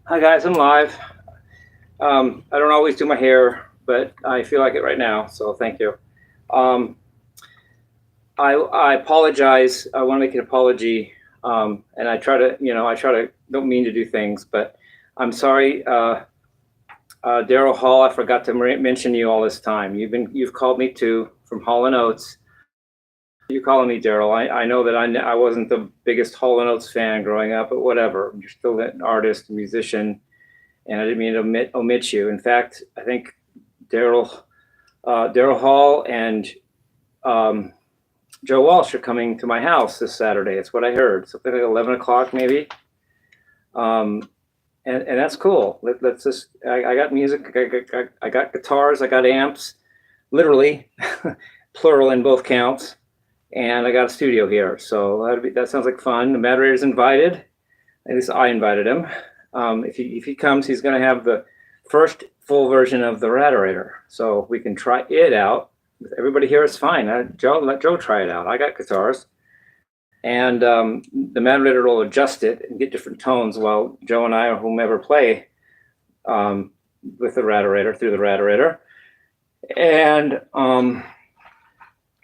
Hi guys, I'm live. I don't always do my hair, but I feel like it right now, so thank you. Um, I apologize. I want to make an apology, and I try to don't mean to do things, but I'm sorry, Daryl Hall. I forgot to mention you all this time. You've called me too from Hall and Oates. You calling me Daryl? I know that I wasn't the biggest Hall and Oates fan growing up, but whatever. You're still an artist, a musician, and I didn't mean to omit you. In fact, I think Daryl Daryl Hall and um, Joe Walsh are coming to my house this Saturday. It's what I heard. Something like 11 o'clock, maybe. Um, and that's cool. Let's just. I got music. I got guitars. I got amps. Literally, plural in both counts. And I got a studio here, so that sounds like fun. The moderator's invited. At least I invited him. If he comes, he's going to have the first full version of the Radarator, so we can try it out. Everybody here is fine. Let Joe try it out. I got guitars, and the Moderator will adjust it and get different tones while Joe and I or whomever play with the Radarator through the Radarator,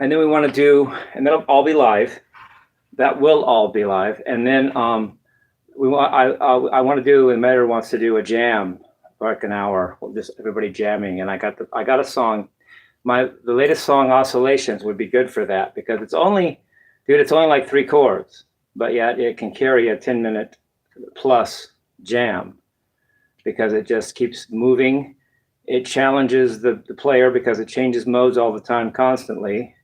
and then we want to do, and that'll all be live. That will all be live, and then I want to do, and Matter wants to do a jam, like an hour, just everybody jamming. And I got a song. The latest song, Oscillations, would be good for that because it's only like 3 chords, but yet it can carry a 10-minute plus jam because it just keeps moving. It challenges the player because it changes modes all the time, constantly,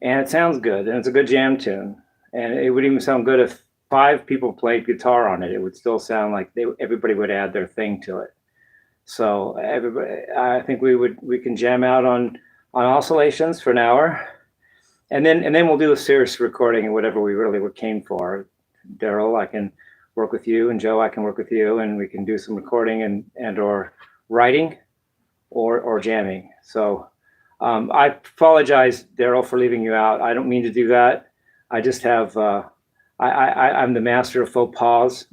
and it sounds good, and it's a good jam tune. And it would even sound good if 5 people played guitar on it. It would still sound like everybody would add their thing to it. So I think we can jam out on Oscillations for an hour, and then we'll do a serious recording of whatever we really came for. Daryl, I can work with you, and Joe, I can work with you, and we can do some recording and or writing or jamming. So I apologize, Daryl, for leaving you out. I don't mean to do that. I just have I'm the master of faux pas.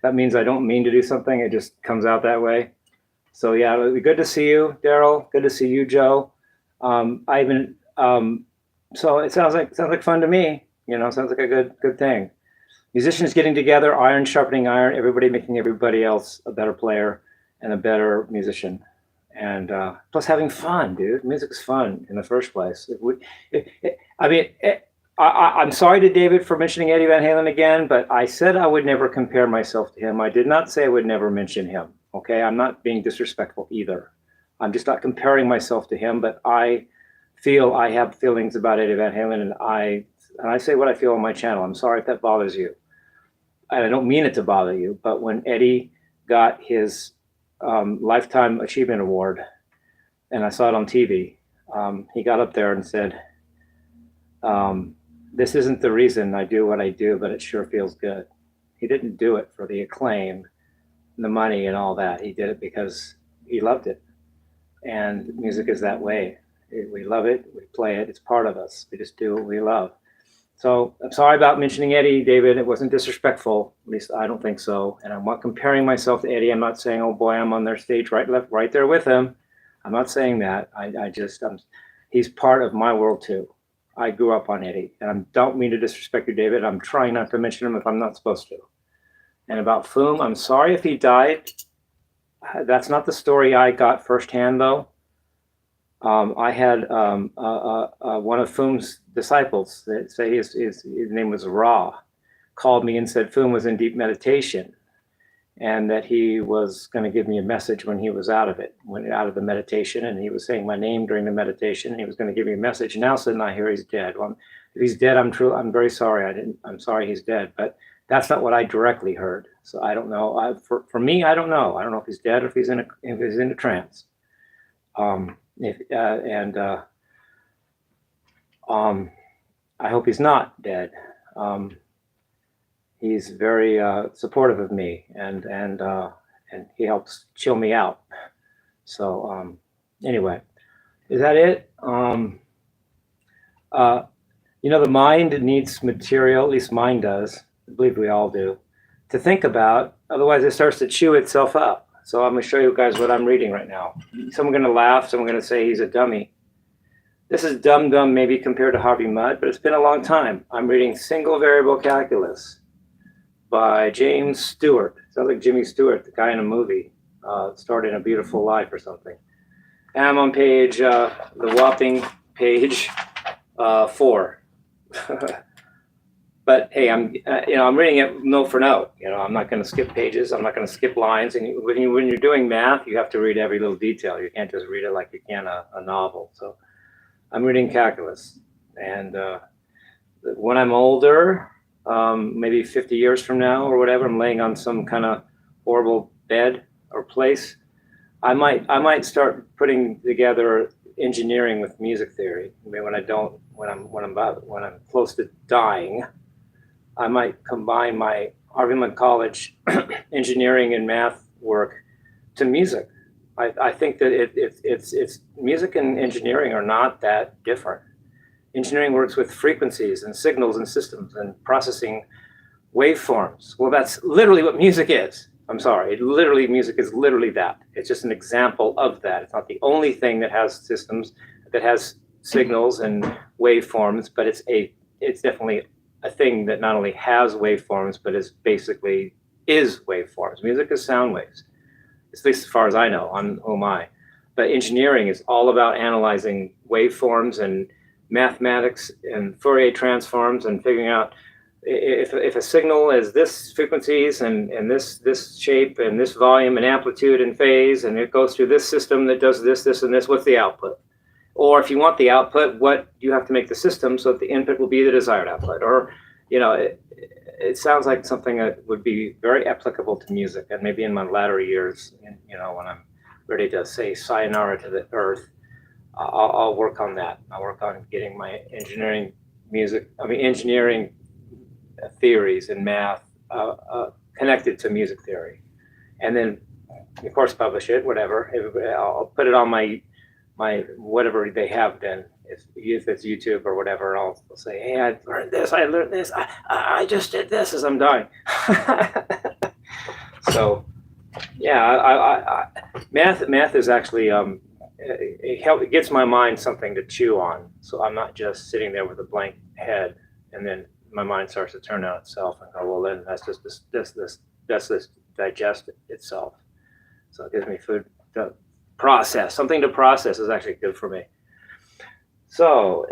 That means I don't mean to do something. It just comes out that way. So yeah, it'll be good to see you, Daryl. Good to see you, Joe. I even so it sounds like fun to me. Sounds like a good thing. Musicians getting together, iron sharpening iron, everybody making everybody else a better player and a better musician. And plus having fun, dude. Music's fun in the first place. I mean, I'm sorry to David for mentioning Eddie Van Halen again, but I said I would never compare myself to him. I did not say I would never mention him. Okay, I'm not being disrespectful either. I'm just not comparing myself to him, but I feel I have feelings about Eddie Van Halen, and I say what I feel on my channel. I'm sorry if that bothers you. And I don't mean it to bother you, but when Eddie got his Lifetime Achievement Award, and I saw it on TV, he got up there and said, this isn't the reason I do what I do, but it sure feels good. He didn't do it for the acclaim, the money, and all that. He did it because he loved it. And music is that way. We love it. We play it. It's part of us. We just do what we love. So I'm sorry about mentioning Eddie, David. It wasn't disrespectful. At least I don't think so. And I'm not comparing myself to Eddie. I'm not saying, oh boy, I'm on their stage right there with him. I'm not saying that. He's part of my world too. I grew up on Eddie, and I don't mean to disrespect you, David. I'm trying not to mention him if I'm not supposed to. And about Foom, I'm sorry if he died. That's not the story I got firsthand, though. I had one of Foom's disciples, that say his name was Ra, called me and said Foom was in deep meditation, and that he was going to give me a message when he was out of the meditation, and he was saying my name during the meditation, and he was going to give me a message. Now suddenly I hear he's dead. Well, if he's dead, I'm very sorry. I'm sorry he's dead, but that's not what I directly heard. So I don't know. For me, I don't know. I don't know if he's dead or if he's in a trance. I hope he's not dead. He's very supportive of me, and he helps chill me out. So anyway, is that it? The mind needs material, at least mine does. I believe we all do, to think about. Otherwise, it starts to chew itself up. So I'm going to show you guys what I'm reading right now. Someone's going to laugh. Someone's going to say he's a dummy. This is dumb maybe compared to Harvey Mudd, but it's been a long time. I'm reading Single Variable Calculus by James Stewart. Sounds like Jimmy Stewart, the guy in a movie, starred in A Beautiful Life or something. And I'm on page, the whopping page 4. But hey, I'm reading it note for note. I'm not going to skip pages. I'm not going to skip lines. And when you're doing math, you have to read every little detail. You can't just read it like you can a novel. So I'm reading calculus. And when I'm older, maybe 50 years from now or whatever, I'm laying on some kind of horrible bed or place, I might start putting together engineering with music theory. I mean, when I'm close to dying, I might combine my Harvey Mudd College engineering and math work to music. I think that it's music and engineering are not that different. Engineering works with frequencies and signals and systems and processing waveforms. Well, that's literally what music is. I'm sorry. Music is literally that. It's just an example of that. It's not the only thing that has systems, that has signals and waveforms, but it's definitely a thing that not only has waveforms, but is waveforms. Music is sound waves, at least as far as I know. Oh my. But engineering is all about analyzing waveforms and mathematics and Fourier transforms and figuring out if a signal is this frequencies and this shape and this volume and amplitude and phase, and it goes through this system that does this and this, what's the output? Or if you want the output, what you have to make the system so that the input will be the desired output. Or, it sounds like something that would be very applicable to music. And maybe in my latter years, when I'm ready to say sayonara to the earth, I'll work on that. I'll work on getting my engineering theories and math connected to music theory, and then of course publish it. Whatever, I'll put it on my whatever they have. Then if it's YouTube or whatever, I'll say, hey, I learned this. I just did this as I'm dying. So yeah, math is actually it gets my mind something to chew on. So I'm not just sitting there with a blank head and then my mind starts to turn on itself and go, well, then that's just this digest itself. So it gives me food to process. Something to process is actually good for me. So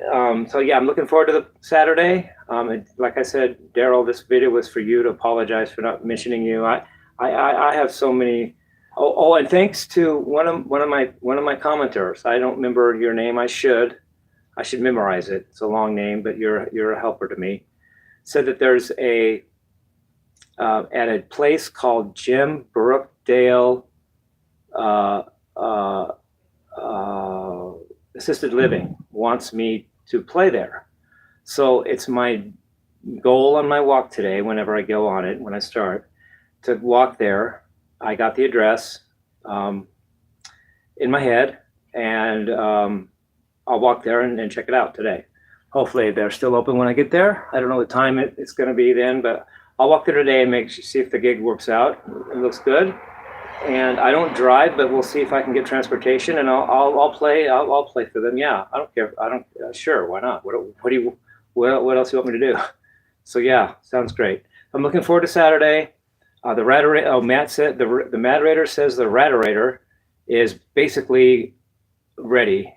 yeah, I'm looking forward to the Saturday. And like I said, Daryl, this video was for you, to apologize for not mentioning you. I have so many. Oh, and thanks to one of my commenters. I don't remember your name. I should memorize it. It's a long name, but you're a helper to me. Said that there's at a place called Jim Brookdale Assisted Living wants me to play there. So it's my goal on my walk today, whenever I go on it, when I start, to walk there. I got the address in my head, and I'll walk there and check it out today. Hopefully they're still open when I get there. I don't know what time it's going to be then, but I'll walk there today and see if the gig works out. It looks good. And I don't drive, but we'll see if I can get transportation, and I'll play for them. Yeah, I don't care. Sure, why not? What else do you want me to do? So yeah, sounds great. I'm looking forward to Saturday. Matt said the moderator says the Raderator is basically ready,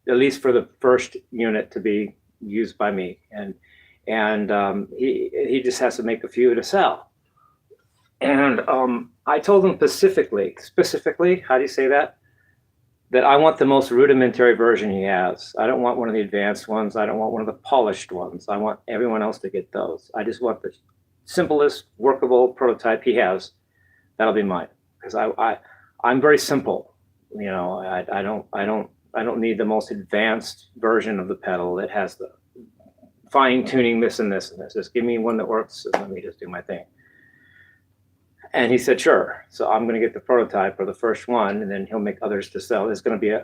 at least for the first unit to be used by me, and he just has to make a few to sell. And I told him specifically, how do you say that? That I want the most rudimentary version he has. I don't want one of the advanced ones. I don't want one of the polished ones. I want everyone else to get those. I just want the simplest workable prototype he has. That'll be mine, because I'm very simple. I don't need the most advanced version of the pedal that has the fine tuning this and this and this. Just give me one that works and let me just do my thing. And he said, sure. So I'm going to get the prototype, or the first one, and then he'll make others to sell. There's going to be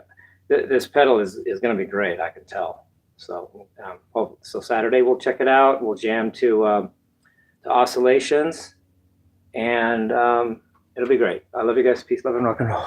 this pedal is going to be great, I can tell. So so Saturday we'll check it out. We'll jam to oscillations, and it'll be great. I love you guys. Peace, love, and rock and roll.